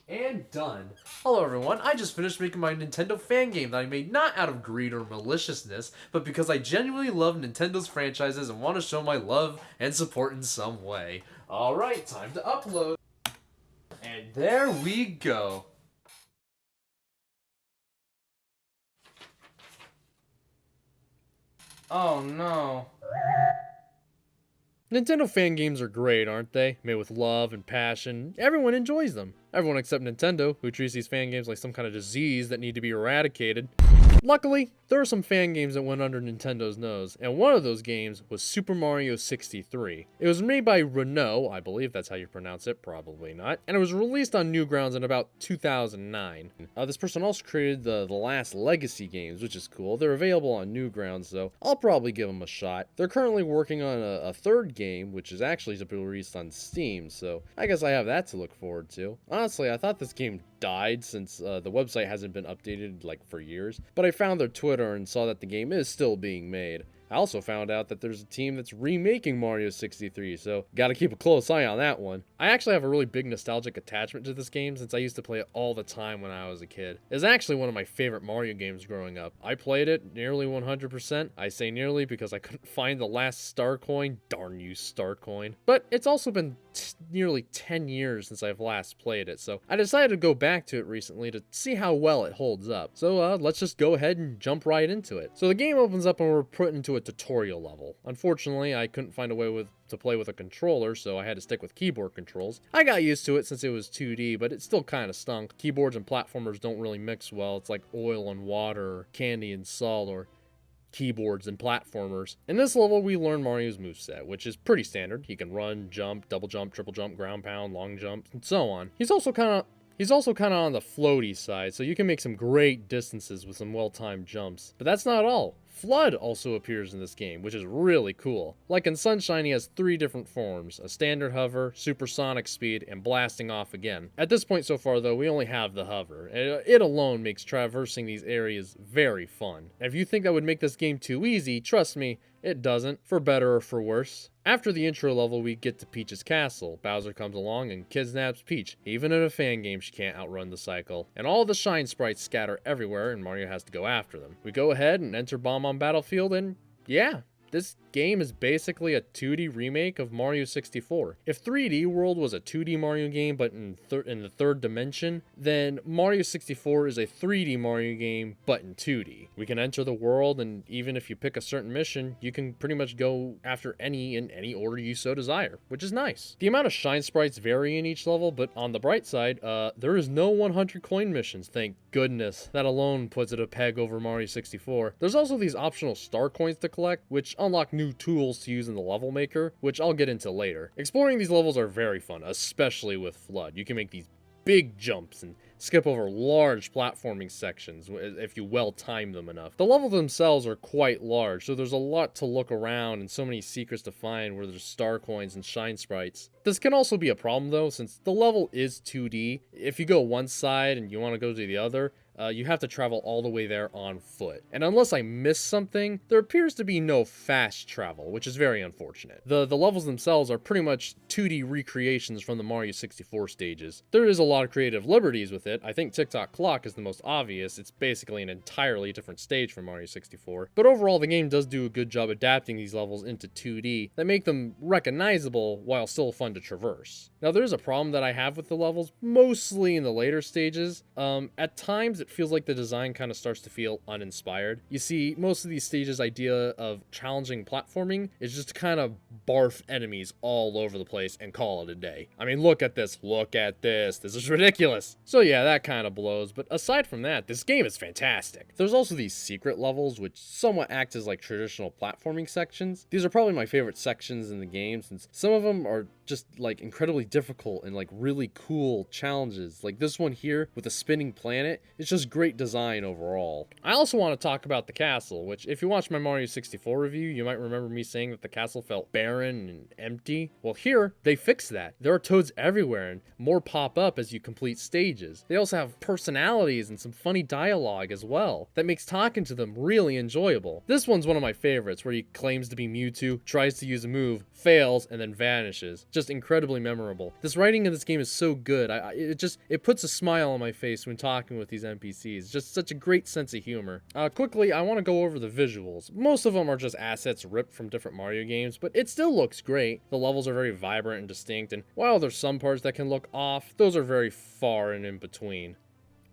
And done. Hello everyone, I just finished making my Nintendo fan game that I made not out of greed or maliciousness, but because I genuinely love Nintendo's franchises and want to show my love and support in some way. Alright, time to upload. And there we go. Oh no. Nintendo fan games are great, aren't they? Made with love and passion. Everyone enjoys them. Everyone except Nintendo, who treats these fan games like some kind of disease that need to be eradicated. Luckily, there are some fan games that went under Nintendo's nose, and one of those games was Super Mario 63. It was made by Runouw, I believe that's how you pronounce it, probably not, and it was released on Newgrounds in about 2009. This person also created the last Legacy games, which is cool. They're available on Newgrounds, so I'll probably give them a shot. They're currently working on a third game, which is actually to be released on Steam, so I guess I have that to look forward to. Honestly, I thought this game died since the website hasn't been updated like for years, but I found their Twitter and saw that the game is still being made. I also found out that there's a team that's remaking Mario 63, so gotta keep a close eye on that one. I actually have a really big nostalgic attachment to this game since I used to play it all the time when I was a kid. It's actually one of my favorite Mario games growing up. I played it nearly 100%. I say nearly because I couldn't find the last star coin. Darn you, star coin. But it's also been nearly 10 years since I've last played it, so I decided to go back to it recently to see how well it holds up. So let's just go ahead and jump right into it. So the game opens up and we're put into a tutorial level. Unfortunately, I couldn't find a way to play with a controller, so I had to stick with keyboard controls. I got used to it since it was 2D, but it still kind of stunk. Keyboards and platformers don't really mix well. It's like oil and water, or candy and salt, or keyboards and platformers. In this level, we learn Mario's moveset, which is pretty standard. He can run, jump, double jump, triple jump, ground pound, long jump, and so on. He's also kind of on the floaty side, so you can make some great distances with some well-timed jumps. But that's not all. Flood also appears in this game, which is really cool. Like in Sunshine, he has 3 different forms: a standard hover, supersonic speed, and blasting off again. At this point so far though, we only have the hover. It alone makes traversing these areas very fun. If you think that would make this game too easy, trust me, it doesn't, for better or for worse. After the intro level, we get to Peach's castle. Bowser comes along and kidnaps Peach. Even in a fan game, she can't outrun the cycle. And all the shine sprites scatter everywhere, and Mario has to go after them. We go ahead and enter Bomb on Battlefield, and yeah, this game is basically a 2D remake of Mario 64. If 3D World was a 2D Mario game but in the third dimension, then Mario 64 is a 3D Mario game but in 2D. We can enter the world, and even if you pick a certain mission, you can pretty much go after any in any order you so desire, which is nice. The amount of shine sprites vary in each level, but on the bright side, there is no 100 coin missions, thank goodness. That alone puts it a peg over Mario 64. There's also these optional star coins to collect, which unlock new tools to use in the level maker, which I'll get into later. Exploring these levels are very fun, especially with Flood. You can make these big jumps and skip over large platforming sections if you well time them enough. The levels themselves are quite large, so there's a lot to look around and so many secrets to find where there's star coins and shine sprites. This can also be a problem though, since the level is 2D. If you go one side and you want to go to the other, you have to travel all the way there on foot. And unless I missed something, there appears to be no fast travel, which is very unfortunate. The levels themselves are pretty much 2D recreations from the Mario 64 stages. There is a lot of creative liberties with it. I think Tick-Tock Clock is the most obvious. It's basically an entirely different stage from Mario 64. But overall, the game does do a good job adapting these levels into 2D that make them recognizable while still fun to traverse. Now, there is a problem that I have with the levels, mostly in the later stages. At times, it feels like the design kind of starts to feel uninspired. You see, most of these stages' idea of challenging platforming is just to kind of barf enemies all over the place and call it a day. I mean, look at this, this is ridiculous. So yeah, that kind of blows, but aside from that, this game is fantastic. There's also these secret levels, which somewhat act as like traditional platforming sections. These are probably my favorite sections in the game, since some of them are just like incredibly difficult and like really cool challenges. Like this one here with a spinning planet, it's just just great design overall. I also want to talk about the castle, which if you watch my Mario 64 review, you might remember me saying that the castle felt barren and empty. Well, here, they fixed that. There are toads everywhere, and more pop up as you complete stages. They also have personalities and some funny dialogue as well that makes talking to them really enjoyable. This one's one of my favorites, where he claims to be Mewtwo, tries to use a move, fails, and then vanishes. Just incredibly memorable. This writing in this game is so good. It puts a smile on my face when talking with these NPCs. Just such a great sense of humor. Quickly, I want to go over the visuals. Most of them are just assets ripped from different Mario games, but it still looks great. The levels are very vibrant and distinct, and while there's some parts that can look off, those are very far and in between.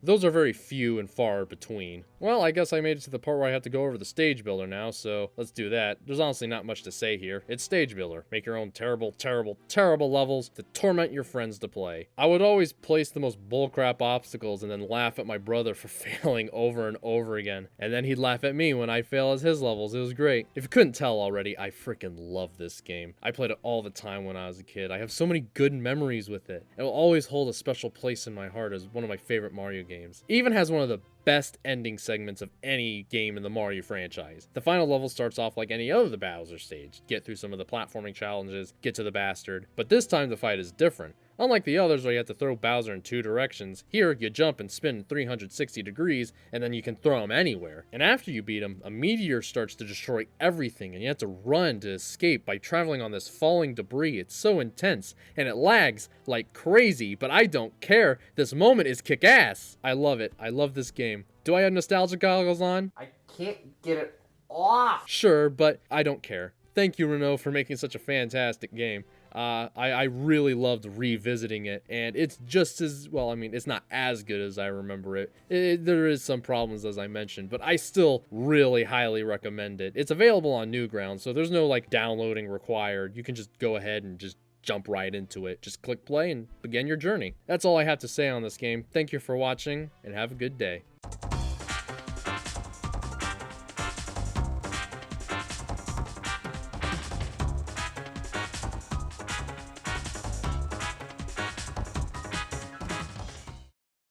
Those are very few and far between. Well, I guess I made it to the part where I have to go over the stage builder now, so let's do that. There's honestly not much to say here. It's stage builder. Make your own terrible, terrible, terrible levels to torment your friends to play. I would always place the most bullcrap obstacles and then laugh at my brother for failing over and over again. And then he'd laugh at me when I fail as his levels. It was great. If you couldn't tell already, I freaking love this game. I played it all the time when I was a kid. I have so many good memories with it. It will always hold a special place in my heart as one of my favorite Mario games. It even has one of the best ending segments of any game in the Mario franchise. The final level starts off like any other Bowser stage. Get through some of the platforming challenges, get to the bastard. But this time the fight is different. Unlike the others where you have to throw Bowser in 2 directions, here you jump and spin 360 degrees and then you can throw him anywhere. And after you beat him, a meteor starts to destroy everything and you have to run to escape by traveling on this falling debris. It's so intense and it lags like crazy, but I don't care. This moment is kick-ass. I love it. I love this game. Do I have nostalgia goggles on? I can't get it off. Sure, but I don't care. Thank you, Runouw, for making such a fantastic game. I really loved revisiting it, and it's just as, well, I mean, it's not as good as I remember it. There is some problems, as I mentioned, but I still really highly recommend it. It's available on Newgrounds, so there's no, like, downloading required. You can just go ahead and just jump right into it. Just click play and begin your journey. That's all I have to say on this game. Thank you for watching, and have a good day.